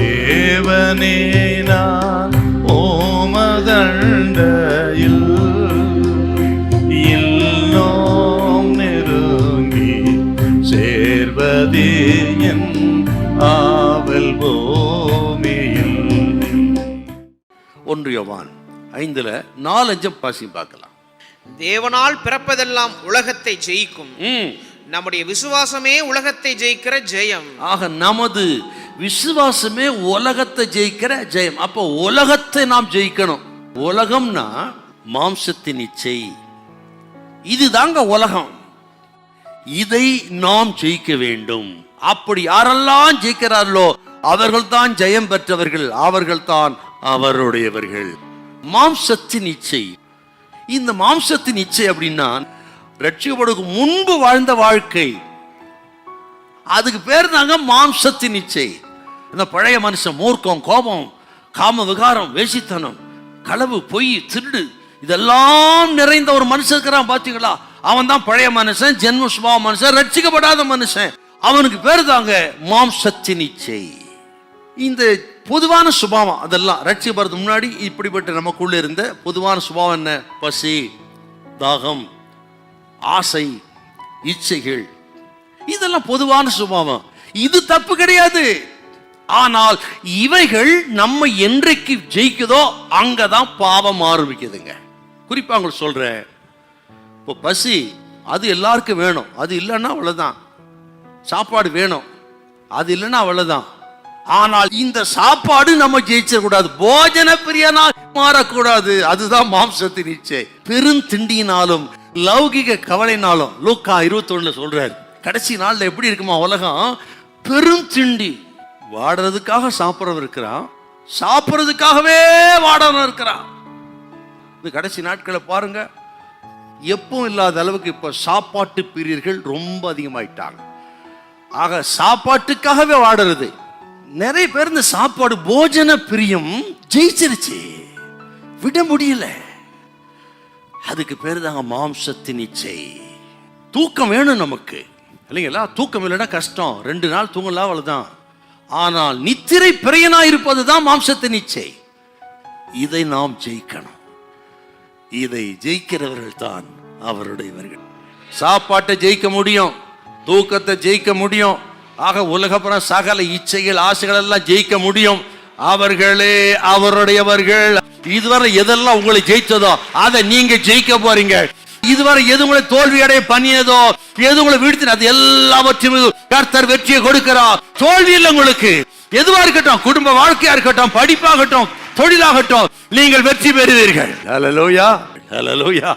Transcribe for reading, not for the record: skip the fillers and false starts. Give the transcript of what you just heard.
தேவனே நான் ஓமதண்டையில் இன்னும் நெருங்கி சேர்வதே என் ஆவல் பூமியில். 1 யோவான் 5:4-5 பாசி பார்க்கலாம். தேவனால் பிறப்பதெல்லாம் உலகத்தை ஜெயிக்கும், நம்முடைய விசுவாசமே உலகத்தை ஜெயிக்கிற ஜெயம். ஆக நமது விசுவாசமே உலகத்தை ஜெயிக்கிற ஜெயம். அப்போ உலகத்தை நாம் ஜெயிக்கணும். உலகம்னா மாம்சத்தின் இச்சை, இதுதாங்க உலகம். இதை நாம் ஜெயிக்க வேண்டும். அப்படி யாரெல்லாம் ஜெயிக்கிறார்களோ அவர்கள் தான் ஜெயம் பெற்றவர்கள், அவர்கள் தான் அவருடையவர்கள். மாம்சத்தின் இச்சை, இந்த மாம்சத்தின் இச்சை அப்படின்னா ரட்சிக்கப்படுவதற்கு முன்பு வாழ்ந்த வாழ்க்கை, அதுக்கு பேர் தாங்க மாம்சத்தின் இச்சை. இந்த பழைய மனுஷன் மூர்க்கம், கோபம், காம விகாரம், வேசித்தனம், களவு, பொய், திருடு, இதெல்லாம் நிறைந்த ஒரு மனுஷன் இருக்கிறான் பாத்தீங்களா, அவன் தான் பழைய மனுஷன், ஜென்ம சுபாவ மனுஷன், ரட்சிக்கப்படாத மனுஷன். அவனுக்கு பேர் தாங்க மாம்சத்தின் இச்சை. இந்த பொதுவான சுபாவம் அதெல்லாம் ரட்சிக்கப்படுறதுக்கு முன்னாடி இப்படிப்பட்ட நமக்குள்ள இருந்த பொதுவான சுபாவம் என்ன? பசி, தாகம், ஆசை, இச்சைகள், இதெல்லாம் பொதுவான சுபாவம். இது தப்பு கிடையாது. ஆனால் இவைகள் நம்ம என்றைக்கு ஜெயிக்குதோ அங்கதான் பாவம் ஆரம்பிக்குதுங்க. குறிப்பா உங்களுக்கு சொல்றேன், இப்போ பசி அது எல்லாருக்கும் வேணும், அது இல்லைன்னா அவ்வளவுதான். சாப்பாடு வேணும், அது இல்லைன்னா அவ்வளவுதான். ஆனால் இந்த சாப்பாடு நம்ம ஜெயிச்சிடக்கூடாது, போஜன பிரியனா மாறக்கூடாது. அதுதான் மாம்சத்தின் இச்சை. பெருந்திண்டியினாலும் லௌகிக கவலைனாலும் லூக்கா 21 சொல்றாரு, கடைசி நாள்ல எப்படி இருக்குமா உலகம்? பெருந்திண்டி, வாடுறதுக்காக சாப்பிட்றவன் இருக்கிறான், சாப்பிட்றதுக்காகவே வாடவன் இருக்கிறான். இது கடைசி நாட்களை பாருங்க, எப்பவும் இல்லாத அளவுக்கு இப்ப சாப்பாட்டு பிரியர்கள் ரொம்ப அதிகமாயிட்டாங்க. ஆக சாப்பாட்டுக்காகவே வாடுறது. நிறைய பேர் இந்த சாப்பாடு போஜன பிரியம் ஜெயிச்சிருச்சு, விட முடியல. அதுக்கு பேரு தாங்க மாம்சத்தின் இச்சை. தூக்கம் வேணும் நமக்கு இல்லைங்களா? தூக்கம் இல்லைன்னா கஷ்டம், 2 நாள் தூங்கலாம் அவ்வளவுதான். ஆனால் நித்திரை பிரியனா இருப்பது தான் மாம்சத்தின் இச்சை. இதை நாம் ஜெயிக்கணும். இதை ஜெயிக்கிறவர்கள் தான் அவருடையவர்கள். சாப்பாட்டை ஜெயிக்க முடியும், தூக்கத்தை ஜெயிக்க முடியும். ஆக உலகப்புறம் சகல இச்சைகள், ஆசைகள் எல்லாம் ஜெயிக்க முடியும். அவர்களே அவருடையவர்கள். இதுவரை எதெல்லாம் உங்களை ஜெயிச்சதோ அதை நீங்க ஜெயிக்க போறீங்க. இதுவரை எது உங்களை தோல்வி அடைய பண்ணியதோ, எது உங்களை வீழ்த்தின, அது எல்லாவற்றையும் கர்த்தர் வெற்றியை கொடுக்கிறார். தோல்வி இல்லை உங்களுக்கு. எதுவா இருக்கட்டும், குடும்ப வாழ்க்கையா இருக்கட்டும், படிப்பாகட்டும், தொழிலாகட்டும், நீங்கள் வெற்றி பெறுவீர்கள். ஹல்லேலூயா, ஹல்லேலூயா.